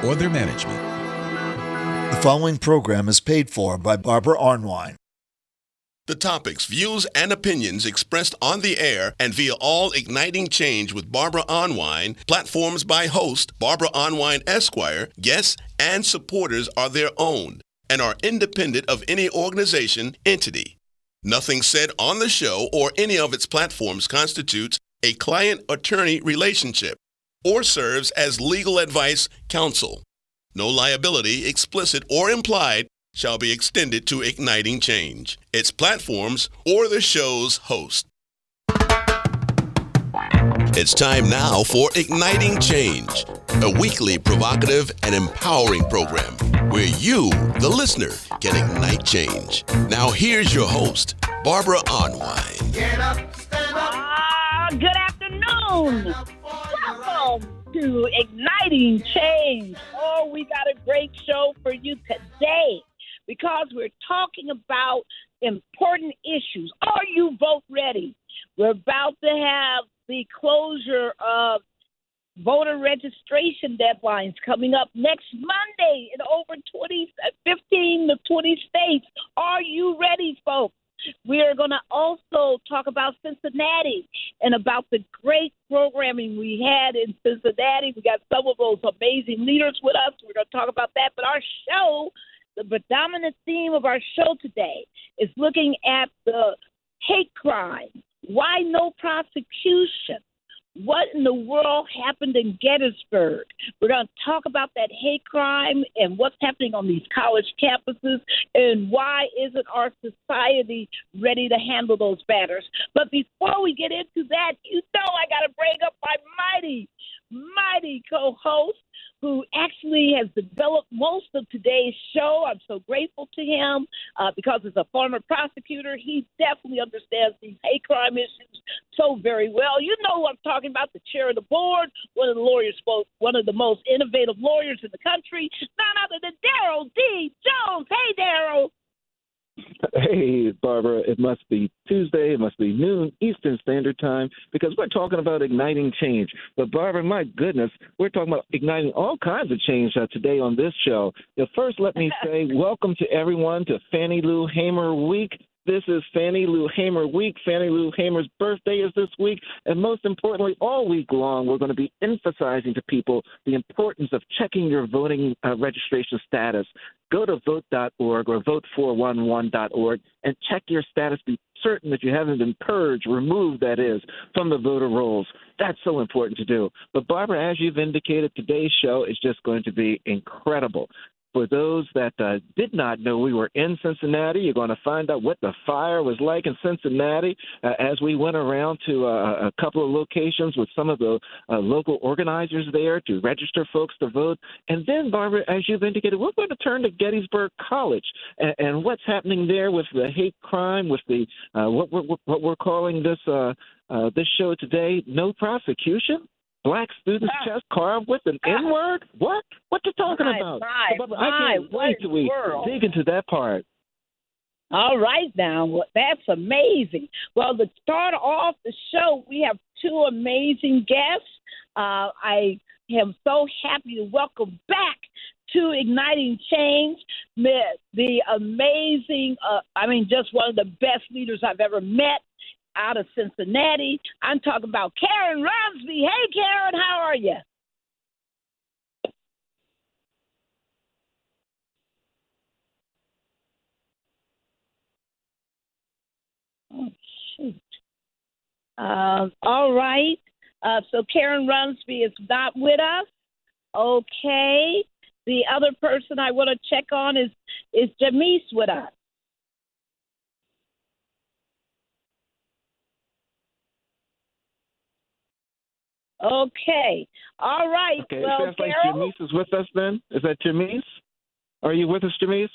or their management. The following program is paid for by Barbara Arnwine. The topics, views, and opinions expressed on the air and via all Igniting Change with Barbara Arnwine platforms by host Barbara Arnwine Esquire, guests, and supporters are their own and are independent of any organization, entity. Nothing said on the show or any of its platforms constitutes a client-attorney relationship or serves as legal advice counsel. No liability, explicit or implied, shall be extended to Igniting Change, its platforms, or the show's host. It's time now for Igniting Change, a weekly provocative and empowering program where you, the listener, can ignite change. Now here's your host, Barbara Arnwine. Get up, stand up. Good afternoon. Welcome to Igniting Change. Oh, we got a great show for you today because we're talking about important issues. Are you vote ready? We're about to have the closure of voter registration deadlines coming up next Monday in over 15 to 20 states. Are you ready, folks? We are going to also talk about Cincinnati and about the great programming we had in Cincinnati. We got some of those amazing leaders with us. We're going to talk about that. But our show, the predominant theme of our show today is looking at the hate crime. Why no prosecution? What in the world happened in Gettysburg? We're going to talk about that hate crime and what's happening on these college campuses and why isn't our society ready to handle those matters. But before we get into that, you know I got to bring up my mighty co-host who actually has developed most of today's show. I'm so grateful to him because as a former prosecutor, he definitely understands these hate crime issues so very well. You know who I'm talking about, the chair of the board, one of the most innovative lawyers in the country, none other than Daryl D. Jones. Hey, Daryl. Hey, Barbara, it must be Tuesday. It must be noon Eastern Standard Time because we're talking about igniting change. But, Barbara, my goodness, we're talking about igniting all kinds of change today on this show. First, let me say welcome to everyone to Fannie Lou Hamer Week. This is Fannie Lou Hamer Week. Fannie Lou Hamer's birthday is this week. And most importantly, all week long, we're going to be emphasizing to people the importance of checking your voting registration status. Go to vote.org or vote411.org and check your status. Be certain that you haven't been purged, removed, that is, from the voter rolls. That's so important to do. But, Barbara, as you've indicated, today's show is just going to be incredible. For those that did not know we were in Cincinnati, you're going to find out what the fire was like in Cincinnati as we went around to a couple of locations with some of the local organizers there to register folks to vote. And then, Barbara, as you've indicated, we're going to turn to Gettysburg College and what's happening there with the hate crime, with the what we're calling this show today, no prosecution. Black students' chest carved with an N-word? What? What you talking about? I can't wait till we dig into that part. All right, now. Well, that's amazing. Well, to start off the show, we have two amazing guests. I am so happy to welcome back to Igniting Change the amazing, just one of the best leaders I've ever met out of Cincinnati. I'm talking about Karen Rumsby. Hey, Karen, how are you? Oh, shoot. All right. So Karen Rumsby is not with us. Okay. The other person I want to check on is Jaimyce with us. Okay. All right. Okay. Well, it sounds like Jaimyce is with us then. Is that Jaimyce? Are you with us, Jaimyce?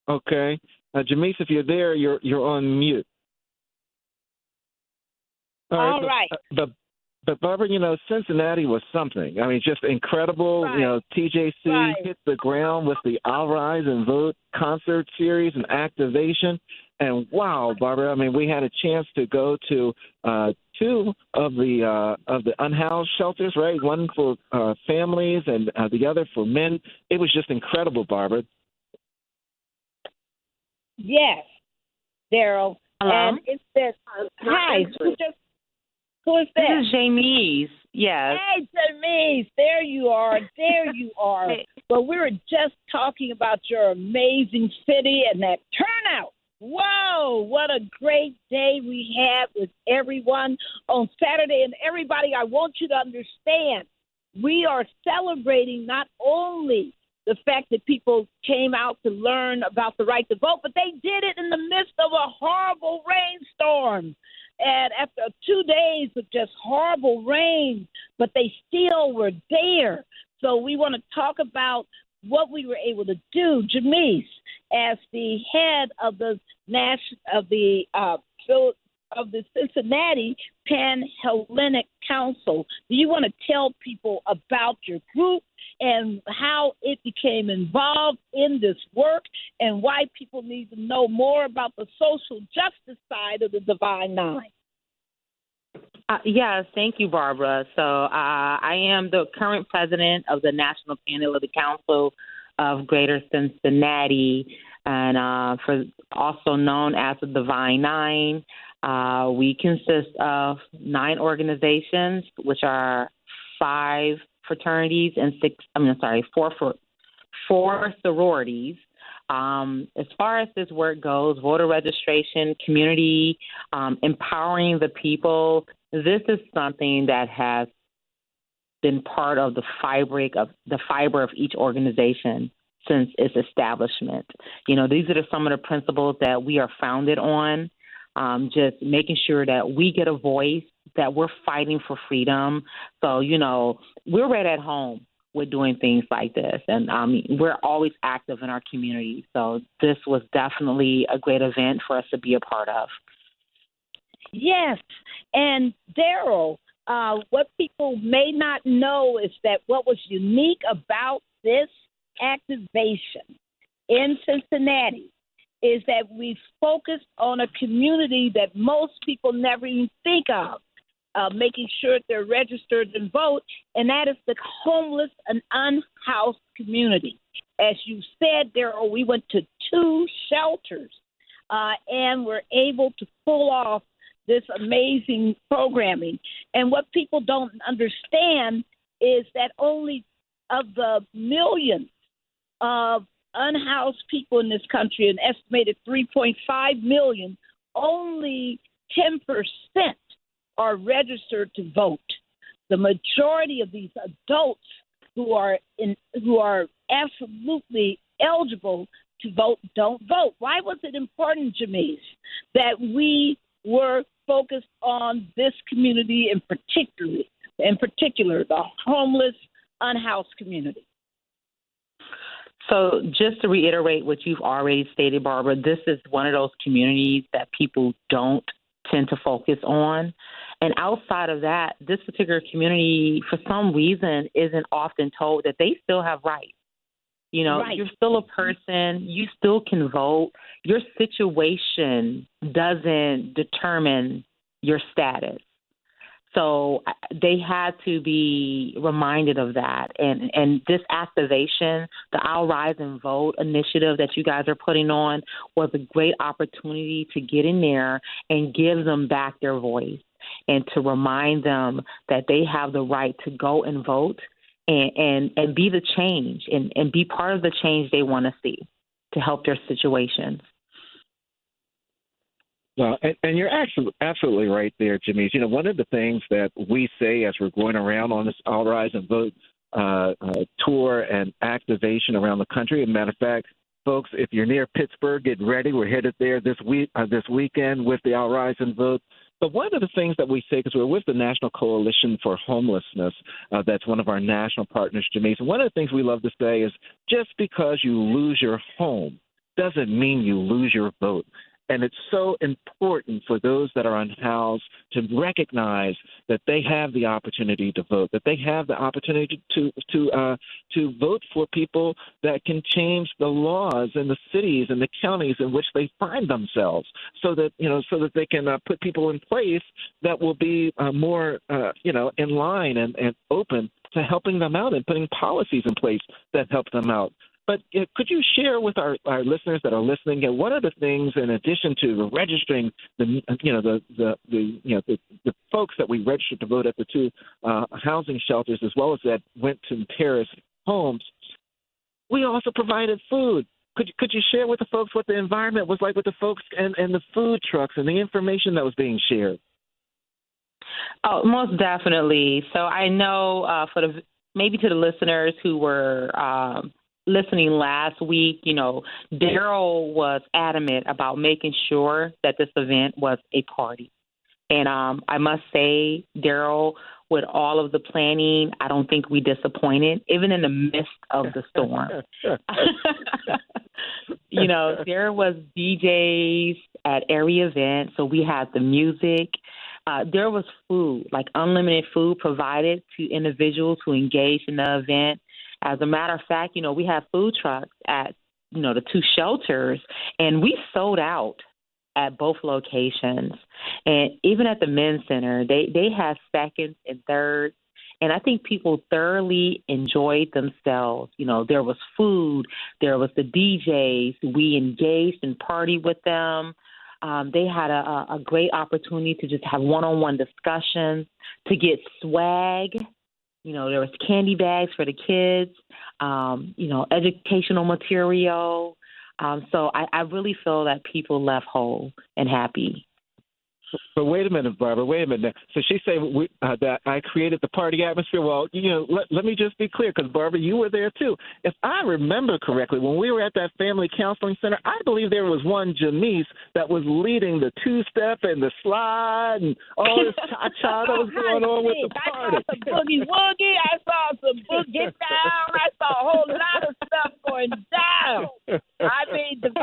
Okay. Jaimyce, if you're there, you're on mute. All right. But Barbara, Cincinnati was something. I mean, just incredible. Right. TJC hit the ground with the I'll Rise and Vote concert series and activation. And wow, Barbara, I mean, we had a chance to go to two of the unhoused shelters, right? One for families and the other for men. It was just incredible, Barbara. Yes, Daryl. Hello? And it says, hi, who is that? This is Jaimyce. Yes. Hey, Jaimyce, there you are. There you are. Well, we were just talking about your amazing city and that turnout. Whoa, what a great day we had with everyone on Saturday. And everybody, I want you to understand, we are celebrating not only the fact that people came out to learn about the right to vote, but they did it in the midst of a horrible rainstorm. And after 2 days of just horrible rain, but they still were there. So we want to talk about what we were able to do. Jaimyce, as the head of the Cincinnati Pan-Hellenic Council, do you want to tell people about your group and how it became involved in this work and why people need to know more about the social justice side of the Divine Nine? Yes, thank you, Barbara. So I am the current president of the National Pan-Hellenic Council of Greater Cincinnati, and for also known as the Divine Nine. We consist of 9 organizations, which are 5 fraternities and 4 sororities. As far as this work goes, voter registration, community, empowering the people, this is something that has been part of the fiber of each organization since its establishment. You know, these are some of the principles that we are founded on, just making sure that we get a voice, that we're fighting for freedom. So, you know, we're right at home with doing things like this. And we're always active in our community. So this was definitely a great event for us to be a part of. Yes. And Daryl, what people may not know is that what was unique about this activation in Cincinnati is that we focused on a community that most people never even think of, making sure they're registered and vote, and that is the homeless and unhoused community. As you said, Daryl, we went to 2 shelters and were able to pull off this amazing programming. And what people don't understand is that only of the millions of unhoused people in this country, an estimated 3.5 million, only 10% are registered to vote. The majority of these adults who are absolutely eligible to vote don't vote. Why was it important, Jaimyce, that we were focused on this community in particular, the homeless, unhoused community? So just to reiterate what you've already stated, Barbara, this is one of those communities that people don't tend to focus on. And outside of that, this particular community, for some reason, isn't often told that they still have rights. You know, You're still a person. You still can vote. Your situation doesn't determine your status. So they had to be reminded of that. And this activation, the I'll Rise and Vote initiative that you guys are putting on, was a great opportunity to get in there and give them back their voice and to remind them that they have the right to go and vote and be the change and be part of the change they want to see to help their situations. Well, and you're absolutely right there, Jaimyce. You know, one of the things that we say as we're going around on this All Rise and Vote tour and activation around the country, as a matter of fact, folks, if you're near Pittsburgh, get ready. We're headed there this weekend with the All Rise and Vote. But one of the things that we say, because we're with the National Coalition for Homelessness, that's one of our national partners, Jaimyce. One of the things we love to say is just because you lose your home doesn't mean you lose your vote. And it's so important for those that are unhoused to recognize that they have the opportunity to vote, that they have the opportunity to vote for people that can change the laws in the cities and the counties in which they find themselves, so that they can put people in place that will be more in line and open to helping them out and putting policies in place that help them out. But could you share with our listeners that are listening, what are the things, in addition to registering the folks that we registered to vote at the two housing shelters, as well as that Winton Terrace homes, we also provided food. Could you share with the folks what the environment was like with the folks and the food trucks and the information that was being shared? Oh, most definitely. So I know maybe to the listeners who were listening last week, Daryl was adamant about making sure that this event was a party. And I must say, Daryl, with all of the planning, I don't think we disappointed, even in the midst of the storm. There was DJs at every event, so we had the music. There was food, like unlimited food provided to individuals who engaged in the event. As a matter of fact, we have food trucks at, the two shelters, and we sold out at both locations. And even at the men's center, they had seconds and thirds. And I think people thoroughly enjoyed themselves. There was food. There was the DJs. We engaged and partied with them. They had a great opportunity to just have one-on-one discussions, to get swag. There was candy bags for the kids, educational material. So I really feel that people left whole and happy. But wait a minute, Barbara, wait a minute. So she's saying that I created the party atmosphere. Well, let me just be clear, because, Barbara, you were there too. If I remember correctly, when we were at that family counseling center, I believe there was one Jaimyce that was leading the two-step and the slide and all this cha-cha that was going on with the party. I saw some boogie-woogie. I saw some boogie down. I saw a whole lot of stuff going down. I mean, look.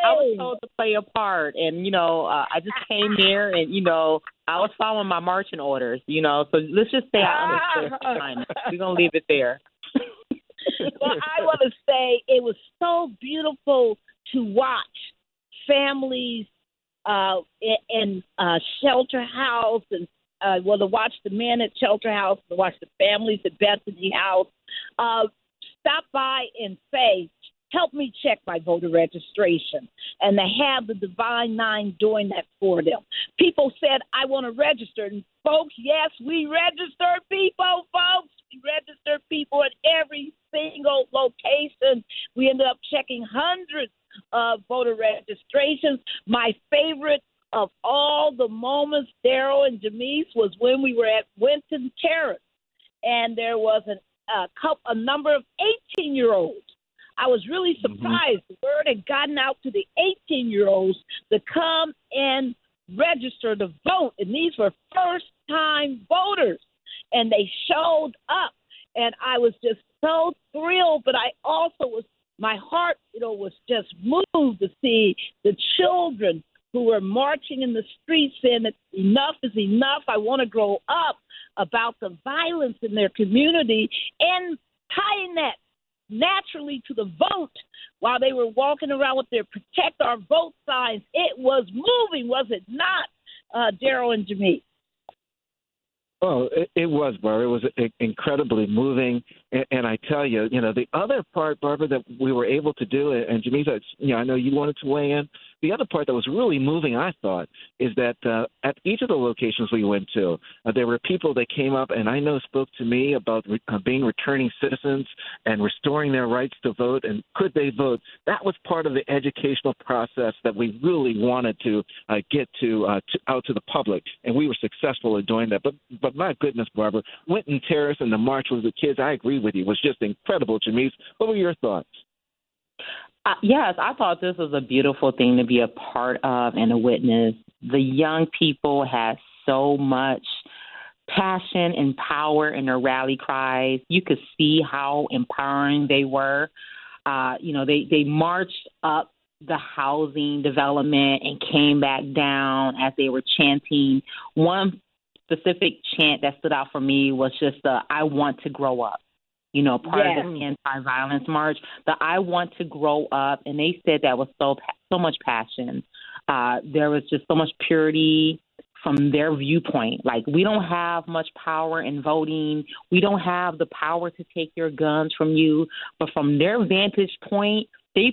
I was told to play a part, and I just came there, and I was following my marching orders. So let's just say I understood. We're gonna leave it there. Well, I want to say it was so beautiful to watch families in Shelter House, and to watch the men at Shelter House, to watch the families at Bethany House. Stop by and say, help me check my voter registration. And they have the Divine Nine doing that for them. People said, I want to register. And folks, yes, we registered people, folks. We registered people at every single location. We ended up checking hundreds of voter registrations. My favorite of all the moments, Daryl and Jaimyce, was when we were at Winton Terrace. And there was a number of 18-year-olds. I was really surprised. The word had gotten out to the 18-year-olds to come and register to vote. And these were first-time voters. And they showed up. And I was just so thrilled. But I also my heart, was just moved to see the children who were marching in the streets saying that enough is enough. I want to grow up, about the violence in their community, and tying that naturally to the vote while they were walking around with their Protect Our Vote signs. It was moving, was it not, Daryl and Jaimyce? Oh, it was, Barbara. It was incredibly moving. And I tell you, the other part, Barbara, that we were able to do, and Jaimyce, I know you wanted to weigh in. The other part that was really moving, I thought, is that at each of the locations we went to, there were people that came up and I know spoke to me about being returning citizens and restoring their rights to vote, and could they vote. That was part of the educational process that we really wanted to get out to the public, and we were successful in doing that. But my goodness, Barbara, Winton Terrace and the march with the kids, I agree with you, was just incredible. Jaimyce, what were your thoughts? Yes, I thought this was a beautiful thing to be a part of and a witness. The young people had so much passion and power in their rally cries. You could see how empowering they were. They marched up the housing development and came back down as they were chanting. One specific chant that stood out for me was just the "I want to grow up." You know, part of the anti-violence march, the "I want to grow up," and they said that was so much passion. There was just so much purity from their viewpoint. Like, we don't have much power in voting. We don't have the power to take your guns from you. But from their vantage point,